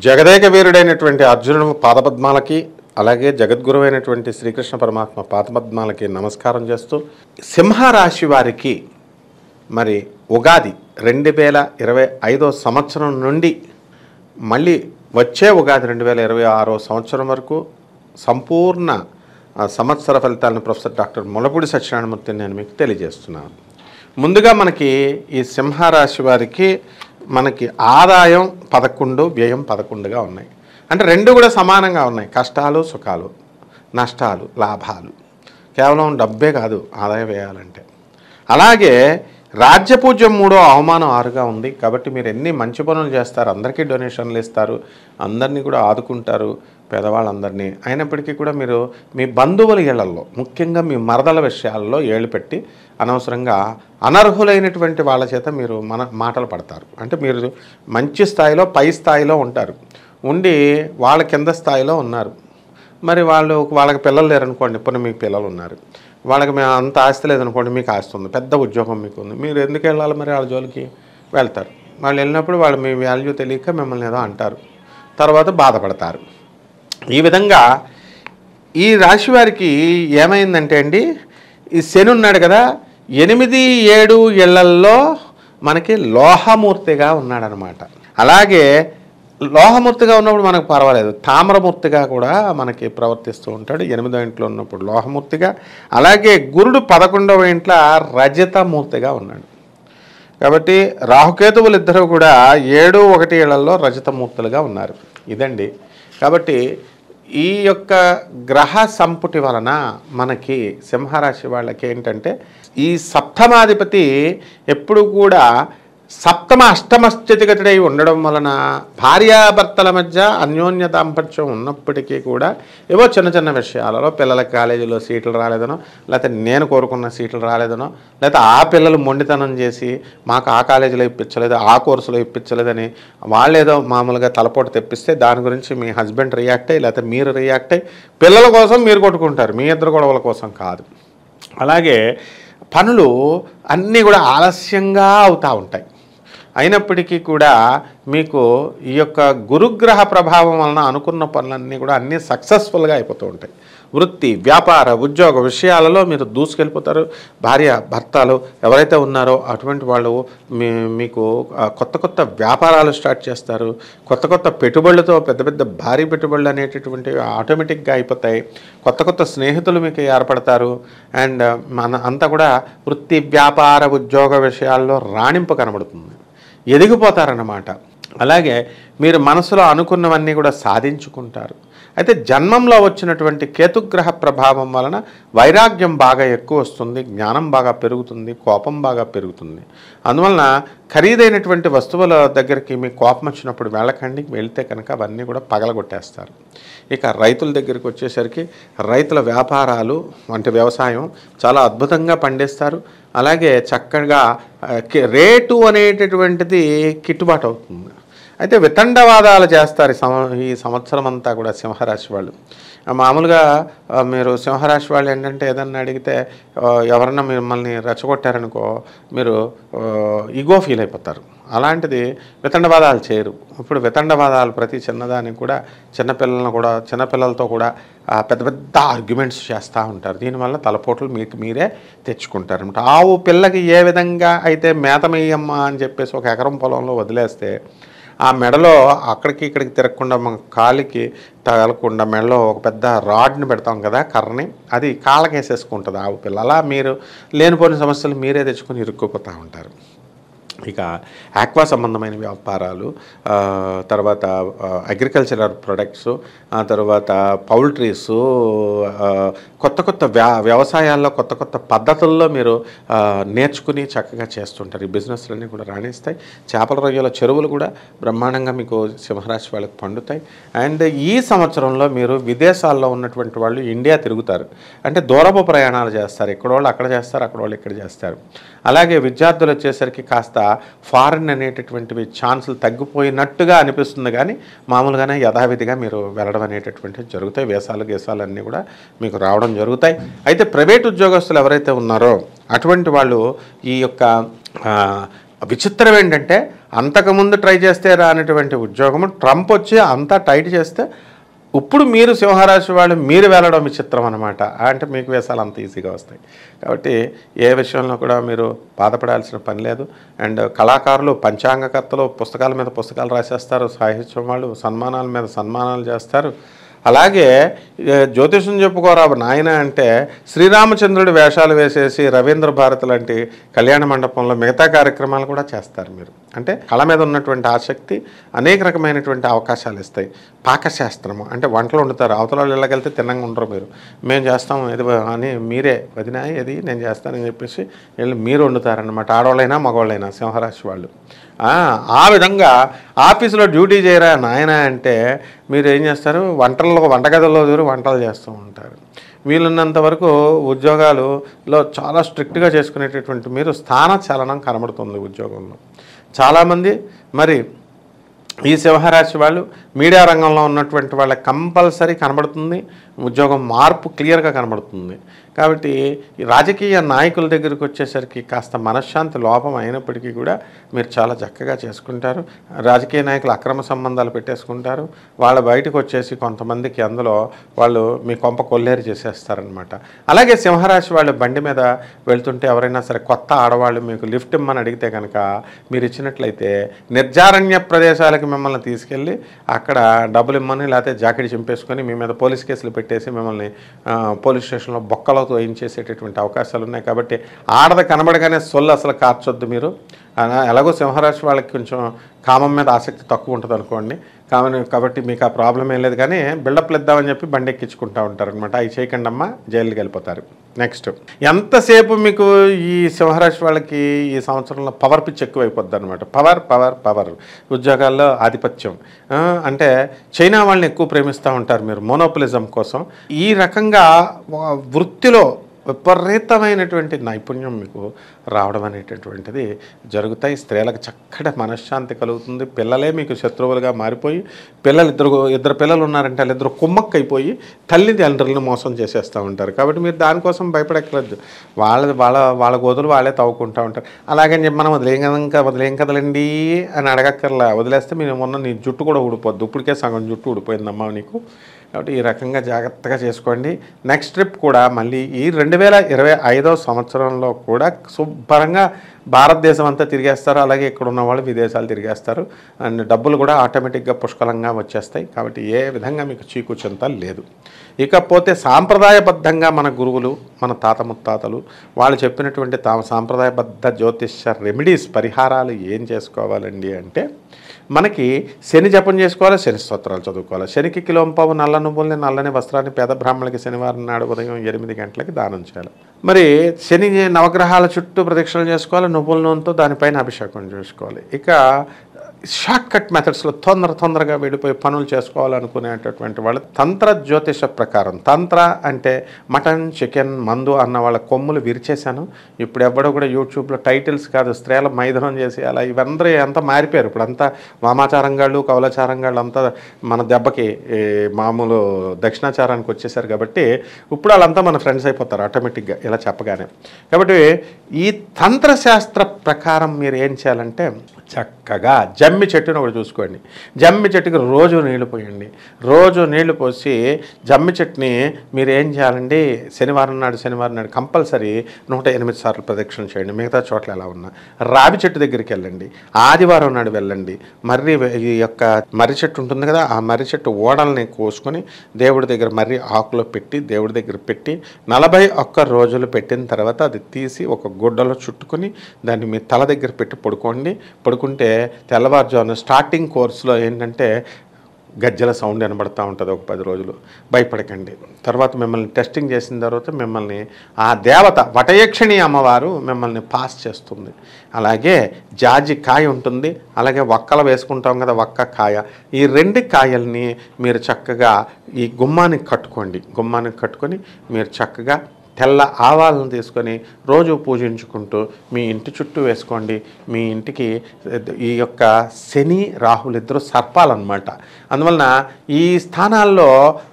జగదేక వీరుడైనటువంటి అర్జునుడు పాదపద్మాలకి అలాగే జగద్గురువైనటువంటి శ్రీకృష్ణ పరమాత్మ పాదపద్మాలకి నమస్కారం చేస్తూ సింహరాశి వారికి మరి ఉగాది 2025 సంవత్సరం నుండి మళ్ళీ వచ్చే ఉగాది 2026 సంవత్సరం వరకు సంపూర్ణ సంవత్సర ఫలితాలను ప్రొఫెసర్ డాక్టర్ ములపూడి సత్యనారాయణమూర్తిని నేను మీకు తెలియజేస్తున్నాను. ముందుగా మనకి ఈ సింహరాశి వారికి మనకి ఆదాయం 11 వ్యయం 11గా ఉన్నాయి. అంటే రెండు కూడా సమానంగా ఉన్నాయి. కష్టాలు సుఖాలు, నష్టాలు లాభాలు, కేవలం డబ్బే కాదు ఆదాయ వ్యయాలంటే. అలాగే రాజ్యపూజ్యం 3 అవమానం 6గా ఉంది. కాబట్టి మీరు ఎన్ని మంచి పనులు చేస్తారు, అందరికీ డొనేషన్లు ఇస్తారు, అందరినీ కూడా ఆదుకుంటారు పేదవాళ్ళందరినీ. అయినప్పటికీ కూడా మీరు మీ బంధువుల ఇళ్లలో ముఖ్యంగా మీ మరదల విషయాల్లో ఏళ్ళు పెట్టి అనవసరంగా అనర్హులైనటువంటి వాళ్ళ చేత మీరు మాటలు పడతారు. అంటే మీరు మంచి స్థాయిలో పై స్థాయిలో ఉంటారు, ఉండి వాళ్ళ కింద స్థాయిలో ఉన్నారు. మరి వాళ్ళకి పిల్లలు లేరనుకోండి, ఇప్పుడు మీకు పిల్లలు ఉన్నారు, వాళ్ళకి మేము అంత ఆస్తి లేదనుకోండి, మీకు ఆస్తి ఉంది, పెద్ద ఉద్యోగం మీకు ఉంది, మీరు ఎందుకు వెళ్ళాలి? మరి వాళ్ళ జోలికి వెళ్తారు. వాళ్ళు వెళ్ళినప్పుడు వాళ్ళు మీ వాల్యూ తెలియక మిమ్మల్ని ఏదో అంటారు, తర్వాత బాధపడతారు. ఈ విధంగా ఈ రాశి వారికి ఏమైందంటే అండి, ఈ శని ఉన్నాడు కదా, 8, 7 ఇళ్లల్లో మనకి లోహమూర్తిగా ఉన్నాడనమాట. అలాగే లోహమూర్తిగా ఉన్నప్పుడు మనకు పర్వాలేదు, తామ్రమూర్తిగా కూడా మనకి ప్రవర్తిస్తూ ఉంటాడు 8వ ఇంట్లో ఉన్నప్పుడు లోహమూర్తిగా. అలాగే గురుడు 11వ ఇంట్లో రజతమూర్తిగా ఉన్నాడు. కాబట్టి రాహుకేతువులు ఇద్దరు కూడా 7, 1 ఇళ్లలో రజతమూర్తులుగా ఉన్నారు. ఇదండి. కాబట్టి ఈ యొక్క గ్రహ సంపుటి వలన మనకి సింహరాశి వాళ్ళకి ఏంటంటే, ఈ సప్తమాధిపతి ఎప్పుడు కూడా సప్తమ అష్టమ స్థితిగతుడై ఉండడం వలన భార్యాభర్తల మధ్య అన్యోన్య దాంపత్యం ఉన్నప్పటికీ కూడా ఏవో చిన్న చిన్న విషయాలలో పిల్లలకి కాలేజీలో సీట్లు రాలేదనో, లేకపోతే నేను కోరుకున్న సీట్లు రాలేదనో, లేకపోతే ఆ పిల్లలు మొండితనం చేసి మాకు ఆ కాలేజీలో ఇప్పించలేదు, ఆ కోర్సులో ఇప్పించలేదని వాళ్ళేదో మామూలుగా తలపోటు తెప్పిస్తే దాని గురించి మీ హస్బెండ్ రియాక్ట్ అయ్యి లేకపోతే మీరు రియాక్ట్ అయ్యి పిల్లల కోసం మీరు కొట్టుకుంటారు, మీ ఇద్దరు గొడవల కోసం కాదు. అలాగే పనులు అన్నీ కూడా ఆలస్యంగా అవుతూ ఉంటాయి. అయినప్పటికీ కూడా మీకు ఈ యొక్క గురుగ్రహ ప్రభావం వలన అనుకున్న పనులన్నీ కూడా అన్నీ సక్సెస్ఫుల్గా అయిపోతూ ఉంటాయి. వృత్తి, వ్యాపార, ఉద్యోగ విషయాలలో మీరు దూసుకెళ్ళిపోతారు. భార్య భర్తలు ఎవరైతే ఉన్నారో అటువంటి వాళ్ళు మీకు కొత్త కొత్త వ్యాపారాలు స్టార్ట్ చేస్తారు. కొత్త కొత్త పెట్టుబడులతో పెద్ద పెద్ద భారీ పెట్టుబడులు అనేటటువంటివి ఆటోమేటిక్గా అయిపోతాయి. కొత్త కొత్త స్నేహితులు మీకు ఏర్పడతారు. అండ్ అంతా కూడా వృత్తి, వ్యాపార, ఉద్యోగ విషయాల్లో రాణింపు కనబడుతుంది, ఎదిగిపోతారన్నమాట. అలాగే మీరు మనసులో అనుకున్నవన్నీ కూడా సాధించుకుంటారు. అయితే జన్మంలో వచ్చినటువంటి కేతుగ్రహ ప్రభావం వలన వైరాగ్యం బాగా ఎక్కువ వస్తుంది, జ్ఞానం బాగా పెరుగుతుంది, కోపం బాగా పెరుగుతుంది. అందువలన ఖరీదైనటువంటి వస్తువుల దగ్గరికి మీ కోపం వచ్చినప్పుడు వెళ్ళకండి. వెళ్తే కనుక అవన్నీ కూడా పగలగొట్టేస్తారు. ఇక రైతుల దగ్గరికి వచ్చేసరికి రైతుల వ్యాపారాలు వంటి వ్యవసాయం చాలా అద్భుతంగా పండిస్తారు. అలాగే చక్కగా రేటు అనేటటువంటిది గిట్టుబాటు అవుతుంది. అయితే వితండవాదాలు చేస్తారు ఈ సంవత్సరం అంతా కూడా సింహరాశి వాళ్ళు. మామూలుగా మీరు సింహరాశి వాళ్ళు ఏంటంటే ఏదన్నా అడిగితే ఎవరన్నా మిమ్మల్ని రెచ్చగొట్టారనుకో మీరు ఈగో ఫీల్ అయిపోతారు. అలాంటిది వితండవాదాలు చేయరు. ఇప్పుడు వితండవాదాలు ప్రతి చిన్నదానికి కూడా చిన్నపిల్లలతో కూడా పెద్ద పెద్ద ఆర్గ్యుమెంట్స్ చేస్తూ ఉంటారు. దీనివల్ల తలపోట్లు మీకు మీరే తెచ్చుకుంటారు అనమాట. ఆవు పిల్లకి ఏ విధంగా అయితే మేతమేయమ్మా అని చెప్పేసి 1 ఎకరం పొలంలో వదిలేస్తే ఆ మెడలో అక్కడికి ఇక్కడికి తిరగకుండా మన కాలికి తగలకుండా మెడలో ఒక పెద్ద రాడ్ని పెడతాం కదా, కర్రని, అది కాళ్ళకేసేసుకుంటుంది ఆవు పిల్ల. అలా మీరు లేనిపోయిన సమస్యలు మీరే తెచ్చుకొని ఇరుక్కుపోతూ ఉంటారు. ఇక ఆక్వా సంబంధమైన వ్యాపారాలు, తర్వాత అగ్రికల్చరల్ ప్రొడక్ట్స్, ఆ తర్వాత పౌల్ట్రీసు, కొత్త కొత్త వ్యవసాయాల్లో కొత్త కొత్త పద్ధతుల్లో మీరు నేర్చుకుని చక్కగా చేస్తుంటారు. ఈ బిజినెస్లన్నీ కూడా రాణిస్తాయి. చేపల రొయ్యల చెరువులు కూడా బ్రహ్మాండంగా మీకు సింహరాశి వాళ్ళకి పండుతాయి. అండ్ ఈ సంవత్సరంలో మీరు విదేశాల్లో ఉన్నటువంటి వాళ్ళు ఇండియా తిరుగుతారు. అంటే దూరపు ప్రయాణాలు చేస్తారు. ఎక్కడోళ్ళు అక్కడ చేస్తారు, అక్కడ వాళ్ళు ఇక్కడ చేస్తారు. అలాగే విద్యార్థులు వచ్చేసరికి కాస్త ఫారిన్ అనేటటువంటివి ఛాన్సులు తగ్గిపోయినట్టుగా అనిపిస్తుంది, కానీ మామూలుగానే యథావిధిగా మీరు వెళ్ళడం అనేటటువంటివి జరుగుతాయి. గేసాలు అన్నీ కూడా మీకు రావడం జరుగుతాయి. అయితే ప్రైవేట్ ఉద్యోగస్తులు ఎవరైతే ఉన్నారో అటువంటి వాళ్ళు ఈ యొక్క విచిత్రం ఏంటంటే అంతకుముందు ట్రై చేస్తే రానటువంటి ఉద్యోగము ట్రంప్ వచ్చి అంతా టైట్ చేస్తే ఇప్పుడు మీరు సింహరాశి వాళ్ళు మీరు వెళ్ళడం విచిత్రం అనమాట. అంటే మీకు వేసాలు అంత ఈజీగా వస్తాయి. కాబట్టి ఏ విషయంలో కూడా మీరు బాధపడాల్సిన పని లేదు. అండ్ కళాకారులు, పంచాంగకర్తలు పుస్తకాల మీద పుస్తకాలు రాసేస్తారు, సాహిత్యం వాళ్ళు సన్మానాల మీద సన్మానాలు చేస్తారు. అలాగే జ్యోతిషం చెప్పుకోరా నాయన అంటే శ్రీరామచంద్రుడి వేషాలు వేసేసి రవీంద్ర భారతి లాంటి కళ్యాణ మండపంలో మిగతా కార్యక్రమాలు కూడా చేస్తారు మీరు. అంటే కళ మీద ఉన్నటువంటి ఆసక్తి అనేక రకమైనటువంటి అవకాశాలు ఇస్తాయి. పాకశాస్త్రము అంటే వంటలు వండుతారు, అవతల వాళ్ళు ఇళ్ళకెళ్తే తిన్నంగా ఉండరు. మీరు మేము చేస్తాం ఇది అని మీరే వదినా ఇది నేను చేస్తానని చెప్పేసి వెళ్ళి మీరు వండుతారనమాట. ఆడవాళ్ళైనా మగవాళ్ళైనా సింహరాశి వాళ్ళు. ఆ విధంగా ఆఫీసులో డ్యూటీ చేయరా నాయన అంటే మీరు ఏం చేస్తారు, వంటగదిలో దూరి వంటలు చేస్తూ ఉంటారు. వీలున్నంత వరకు ఉద్యోగాలలో చాలా స్ట్రిక్ట్గా చేసుకునేటటువంటి మీరు స్థాన చలనం కనబడుతుంది ఉద్యోగంలో. చాలామంది మరి ఈ సింహరాశి వాళ్ళు మీడియా రంగంలో ఉన్నటువంటి వాళ్ళకి కంపల్సరీ కనబడుతుంది, ఉద్యోగం మార్పు క్లియర్గా కనబడుతుంది. కాబట్టి ఈ రాజకీయ నాయకుల దగ్గరికి వచ్చేసరికి కాస్త మనశ్శాంతి లోపం అయినప్పటికీ కూడా మీరు చాలా చక్కగా చేసుకుంటారు. రాజకీయ నాయకులు అక్రమ సంబంధాలు పెట్టేసుకుంటారు. వాళ్ళ బయటకు వచ్చేసి కొంతమందికి అందులో వాళ్ళు మీ కొంప కొల్లేరు చేసేస్తారనమాట. అలాగే సింహరాశి వాళ్ళు బండి మీద వెళ్తుంటే ఎవరైనా సరే కొత్త ఆడవాళ్ళు మీకు లిఫ్ట్ ఇమ్మని అడిగితే కనుక మీరు ఇచ్చినట్లయితే నిర్జారణ్య ప్రదేశాలకి మిమ్మల్ని తీసుకెళ్ళి అక్కడ డబ్బులు ఇమ్మని లేకపోతే జాకెట్ చింపేసుకొని మీ మీద పోలీస్ కేసులు పెట్టేసి మిమ్మల్ని పోలీస్ స్టేషన్లో బొక్కలతో చేసేటటువంటి అవకాశాలు ఉన్నాయి. కాబట్టి ఆడద కనబడగానే సొల్లు అసలు కార్చొద్దు మీరు. ఎలాగో సింహరాశి వాళ్ళకి కొంచెం కామం మీద ఆసక్తి తక్కువ ఉంటుంది అనుకోండి, కాబట్టి మీకు ఆ ప్రాబ్లం ఏం లేదు. కానీ బిల్డప్లు ఇద్దామని చెప్పి బండి ఎక్కించుకుంటూ ఉంటారనమాట. అవి చేయకండి అమ్మా, జైలుకి వెళ్ళిపోతారు. నెక్స్ట్, ఎంతసేపు మీకు ఈ సింహరాశి వాళ్ళకి ఈ సంవత్సరంలో పవర్ పిచ్ ఎక్కువైపోద్ది అనమాట. పవర్ ఉద్యోగాల్లో ఆధిపత్యం. అంటే చైనా వాళ్ళని ఎక్కువ ప్రేమిస్తూ ఉంటారు మీరు మోనోపలిజం కోసం. ఈ రకంగా వృత్తిలో విపరీతమైనటువంటి నైపుణ్యం మీకు రావడం అనేటటువంటిది జరుగుతాయి. స్త్రీలకు చక్కటి మనశ్శాంతి కలుగుతుంది. పిల్లలే మీకు శత్రువులుగా మారిపోయి ఇద్దరు పిల్లలు ఉన్నారంటే వాళ్ళిద్దరు కుమ్మక్కైపోయి తల్లిదండ్రులను మోసం చేసేస్తూ ఉంటారు. కాబట్టి మీరు దానికోసం భయపడక్కర్లేదు. వాళ్ళ గోతులు వాళ్ళే తవ్వుకుంటూ ఉంటారు. అలాగని చెప్పి మనం వదిలేం కదలండి అని అడగక్కర్లా. వదిలేస్తే మీరు మొన్న నీ జుట్టు కూడా ఊడిపోద్దు. ఇప్పటికే సగం జుట్టు ఊడిపోయిందమ్మా నీకు. కాబట్టి ఈ రకంగా జాగ్రత్తగా చేసుకోండి. నెక్స్ట్ ట్రిప్ కూడా మళ్ళీ ఈ 2025 సంవత్సరంలో కూడా శుభ్రంగా భారతదేశం అంతా తిరిగేస్తారు. అలాగే ఇక్కడ ఉన్న వాళ్ళు విదేశాలు తిరిగేస్తారు. అండ్ డబ్బులు కూడా ఆటోమేటిక్గా పుష్కలంగా వచ్చేస్తాయి. కాబట్టి ఏ విధంగా మీకు చీకు చింత లేదు. ఇకపోతే సాంప్రదాయబద్ధంగా మన గురువులు, మన తాత ముత్తాతలు వాళ్ళు చెప్పినటువంటి సాంప్రదాయబద్ధ జ్యోతిష్య రెమెడీస్, పరిహారాలు ఏం చేసుకోవాలండి అంటే మనకి శని జపం చేసుకోవాలి, శని స్తోత్రాలు చదువుకోవాలి. శనికి కిలోంపావు నల్ల నువ్వుల్ని, నల్లని వస్త్రాన్ని పేద బ్రాహ్మణులకి శనివారం నాడు ఉదయం 8 గంటలకి దానం చేయాలి. మరి శని నవగ్రహాల చుట్టూ ప్రదక్షిణలు చేసుకోవాలి, నువ్వుల నూనెతో దానిపైన అభిషేకం చేసుకోవాలి. ఇక షార్ట్ కట్ మెథడ్స్లో తొందరగా వెళ్ళిపోయి పనులు చేసుకోవాలనుకునేటటువంటి వాళ్ళు తంత్ర జ్యోతిష ప్రకారం, తంత్ర అంటే మటన్, చికెన్, మందు అన్న వాళ్ళ కొమ్ములు విరిచేశాను. ఇప్పుడు ఎవడో కూడా యూట్యూబ్లో టైటిల్స్ కాదు, స్త్రీల మైథునం చేసి అలా ఇవందరూ అంతా మారిపోయారు. ఇప్పుడు అంతా వామాచారంగాళ్ళు, కౌలాచారంగాళ్ళు అంతా మన దెబ్బకి మామూలు దక్షిణాచారానికి వచ్చేసారు. కాబట్టి ఇప్పుడు వాళ్ళంతా మన ఫ్రెండ్స్ అయిపోతారు ఆటోమేటిక్గా ఇలా చెప్పగానే. కాబట్టి ఈ తంత్రశాస్త్ర ప్రకారం మీరు ఏం చేయాలంటే చక్కగా జమ్మి చెట్టును ఒకటి చూసుకోండి. జమ్మి చెట్టుకి రోజు నీళ్లు పోయండి. రోజు నీళ్లు పోసి జమ్మి చెట్టుని మీరు ఏం చేయాలండి, శనివారం నాడు కంపల్సరీ 108 సార్లు ప్రదక్షిణ చేయండి. మిగతా చోట్ల ఎలా ఉన్నా. రావి చెట్టు దగ్గరికి వెళ్ళండి, ఆదివారం నాడు వెళ్ళండి. ఈ యొక్క మర్రి చెట్టు ఉంటుంది కదా, ఆ మర్రి చెట్టు ఓడల్ని కోసుకొని దేవుడి దగ్గర మర్రి ఆకులో పెట్టి దేవుడి దగ్గర పెట్టి 41 రోజులు పెట్టిన తర్వాత అది తీసి ఒక గుడ్డలో చుట్టుకొని దాన్ని మీ తల దగ్గర పెట్టి పడుకుంటే తెల్లవారుజామున స్టార్టింగ్ కోర్సులో ఏంటంటే గజ్జల సౌండ్ వినబడుతూ ఉంటుంది ఒక 10 రోజులు. భయపడకండి. తర్వాత మిమ్మల్ని టెస్టింగ్ చేసిన తర్వాత మిమ్మల్ని ఆ దేవత వటయక్షిణి అమ్మవారు మిమ్మల్ని పాస్ చేస్తుంది. అలాగే జాజి కాయ ఉంటుంది, అలాగే వక్కలు వేసుకుంటాం కదా వక్క కాయ. ఈ 2 కాయల్ని మీరు చక్కగా ఈ గుమ్మానికి కట్టుకోండి. గుమ్మానికి కట్టుకొని మీరు చక్కగా తెల్ల ఆవాలను తీసుకొని రోజు పూజించుకుంటూ మీ ఇంటి చుట్టూ వేసుకోండి. మీ ఇంటికి ఈ యొక్క శని రాహులు ఇద్దరు సర్పాలన్నమాట. అందువలన ఈ స్థానాల్లో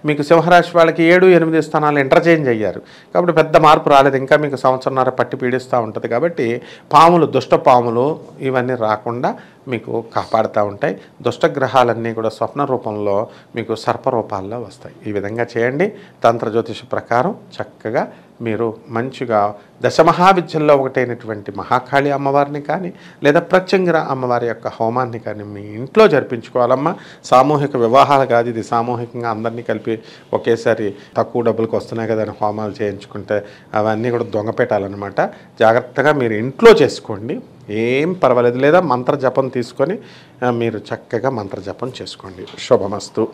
మీకు సింహరాశి వాళ్ళకి 7, 8 స్థానాలు ఇంటర్చేంజ్ అయ్యారు కాబట్టి పెద్ద మార్పు రాలేదు. ఇంకా మీకు సంవత్సరంన్నర పట్టి పీడిస్తూ ఉంటుంది కాబట్టి పాములు, దుష్ట పాములు ఇవన్నీ రాకుండా మీకు కాపాడుతూ ఉంటాయి. దుష్టగ్రహాలన్నీ కూడా స్వప్న రూపంలో మీకు సర్పరూపాల్లో వస్తాయి. ఈ విధంగా చేయండి. తంత్ర జ్యోతిష ప్రకారం చక్కగా మీరు మంచిగా దశమహావిద్యల్లో ఒకటైనటువంటి మహాకాళి అమ్మవారిని కానీ లేదా ప్రత్యంగిర అమ్మవారి యొక్క హోమాన్ని కానీ మీ ఇంట్లో జరిపించుకోవాలమ్మా. సామూహిక వివాహాలు కాదు, ఇది సామూహికంగా అందరినీ కలిపి ఒకేసారి తక్కువ డబ్బులకు వస్తున్నాయి కదా అని హోమాలు చేయించుకుంటే అవన్నీ కూడా దొంగపెట్టాలన్నమాట. జాగ్రత్తగా మీరు ఇంట్లో చేసుకోండి, ఏం పర్వాలేదు. లేదా మంత్ర జపం తీసుకొని మీరు చక్కగా మంత్ర జపం చేసుకోండి. శుభమస్తు.